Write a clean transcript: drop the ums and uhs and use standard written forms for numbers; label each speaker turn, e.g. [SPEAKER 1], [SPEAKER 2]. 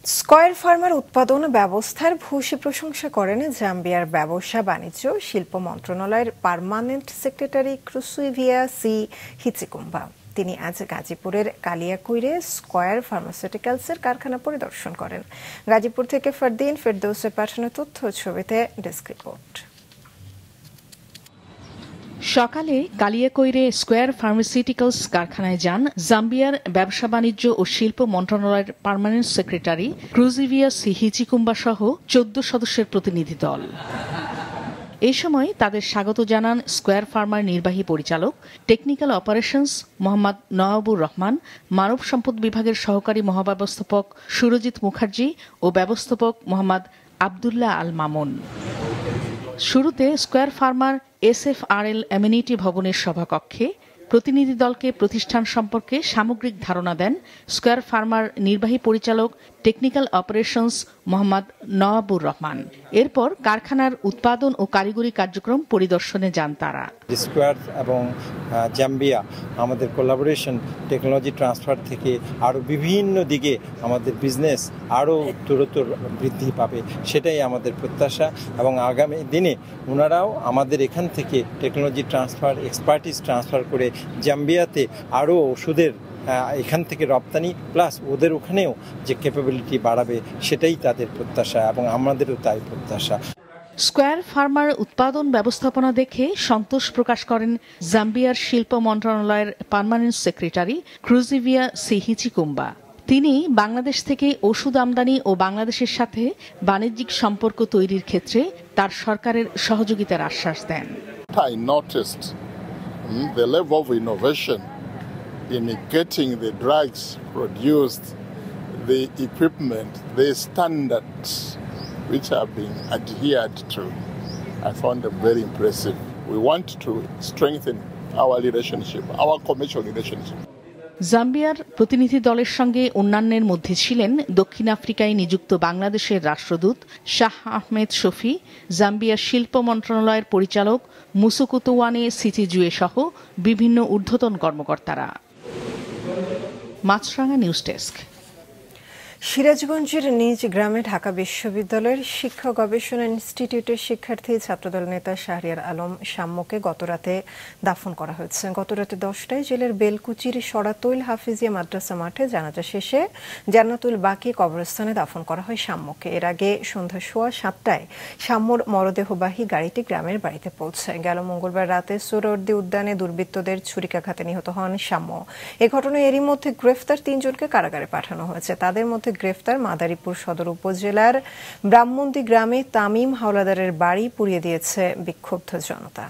[SPEAKER 1] Square farmer উৎপাদন ব্যবস্থার ভূয়সী প্রশংসা করেন জাম্বিয়ার ব্যবসা বাণিজ্য শিল্প মন্ত্রণালয়ের পার্মানেন্ট সেক্রেটারি ক্রুসুইভিয়া সি হিচিকুম্বা। তিনি আজ গাজীপুরের কালিয়াকৈরে স্কয়ার ফার্মাসিউটিক্যালসের কারখানা পরিদর্শন করেন। গাজীপুর থেকে ফারদিন ফেরদৌসের পাঠানো তথ্য ছবিতে ডেস্ক রিপোর্ট।
[SPEAKER 2] সকালে কালিয়াকৈরে স্কয়ার ফার্মাসিউটিক্যালস কারখানায় যান জাম্বিয়ার ব্যবসা বাণিজ্য ও শিল্প মন্ত্রণালয়ের পার্মানেন্ট সেক্রেটারি ক্রুসুইভিয়া সি হিচিকুম্বা সহ 14 সদস্যের প্রতিনিধি দল। এই সময় তাদের স্বাগত জানান স্কয়ার ফার্মার নির্বাহী পরিচালক টেকনিক্যাল অপারেশনস মোহাম্মদ নওয়াবুর রহমান, মানব সম্পদ বিভাগের সহকারী মহাব্যবস্থাপক সুরজিৎ মুখার্জি ও ব্যবস্থাপক মোহাম্মদ আবদুল্লাহ আল মামুন। শুরুতে স্কয়ার ফার্মার SFRL অ্যামিনিটি ভবনের সভাকক্ষে প্রতিনিধি দলকে প্রতিষ্ঠান সম্পর্কে সামগ্রিক ধারণা দেন স্কয়ার ফার্মার নির্বাহী পরিচালক টেকনিক্যাল অপারেশনস মোহাম্মদ নওয়াবুর রহমান। এরপর কারখানার উৎপাদন ও কারিগরি কার্যক্রম পরিদর্শনে যান তারা।
[SPEAKER 3] স্কয়ার এবং জাম্বিয়া আমাদের কোলাবোরেশন টেকনোলজি ট্রান্সফার থেকে আরও বিভিন্ন দিকে আমাদের বিজনেস আরও উত্তরোত্তর বৃদ্ধি পাবে, সেটাই আমাদের প্রত্যাশা। এবং আগামী দিনে ওনারাও আমাদের এখান থেকে টেকনোলজি ট্রান্সফার, এক্সপার্টিস ট্রান্সফার করে জাম্বিয়াতে আরও ওষুধের এখান থেকে রপ্তানি প্লাস ওদের ওখানেও যে ক্যাপাবিলিটি বাড়াবে, সেটাই তাদের প্রত্যাশা এবং আমাদেরও তাই প্রত্যাশা।
[SPEAKER 2] স্কয়ার ফার্মার উৎপাদন ব্যবস্থাপনা দেখে সন্তোষ প্রকাশ করেন জাম্বিয়ার শিল্প মন্ত্রণালয়ের পার্মানেন্ট সেক্রেটারি ক্রুসুইভিয়া সি হিচিকুম্বা। তিনি বাংলাদেশ থেকে ওষুধ আমদানি ও বাংলাদেশের সাথে বাণিজ্যিক সম্পর্ক তৈরির ক্ষেত্রে তার সরকারের সহযোগিতার আশ্বাস দেন।
[SPEAKER 4] I noticed the level of innovation in getting the drugs produced, the equipment, the standards which are being adhered to. I found them very impressive. We want to strengthen our relationship, our commercial relationship.
[SPEAKER 2] জাম্বিয়ার প্রতিনিধি দলের সঙ্গে অন্যান্যের মধ্যে ছিলেন দক্ষিণ আফ্রিকায় নিযুক্ত বাংলাদেশের রাষ্ট্রদূত শাহ আহমেদ শফি, জাম্বিয়ার শিল্প মন্ত্রণালয়ের পরিচালক মুসুকুতুওয়ানে সিচিজুয়ে সহ বিভিন্ন ঊর্ধ্বতন কর্মকর্তারা। মাছরাঙা নিউজ ডেস্ক।
[SPEAKER 1] সিরাজগঞ্জের নিজ গ্রামে ঢাকা বিশ্ববিদ্যালয়ের শিক্ষা গবেষণা ইনস্টিটিউটের শিক্ষার্থী ছাত্রদল নেতা শাহরিয়ার আলম শাম্যকে গতরাতে দাফন করা হয়েছে। গতরাতে 10টায় জেলার বেলকুচির সরাতৈল হাফিজিয়া মাদ্রাসা মাঠে জানাজা শেষে জান্নাতুল বাকি কবরস্থানে দাফন করা হয় শাম্যকে। এর আগে সন্ধ্যা 7:15 শাম্যর মরদেহবাহী গাড়িটি গ্রামের বাড়িতে পৌঁছায়। গেল মঙ্গলবার রাতে সোহরাওয়ার্দী উদ্যানে দুর্বৃত্তদের ছুরিকাঘাতে নিহত হন শাম্য। এ ঘটনায় এরই মধ্যে গ্রেফতার 3 জনকে কারাগারে পাঠানো হয়েছে। তাদের মধ্যে গ্রেফতার মাদারীপুর সদর উপজেলার ব্রাহ্মণদী গ্রামে তামিম হাওলাদারের বাড়ি পুড়িয়ে দিয়েছে বিক্ষুব্ধ জনতা।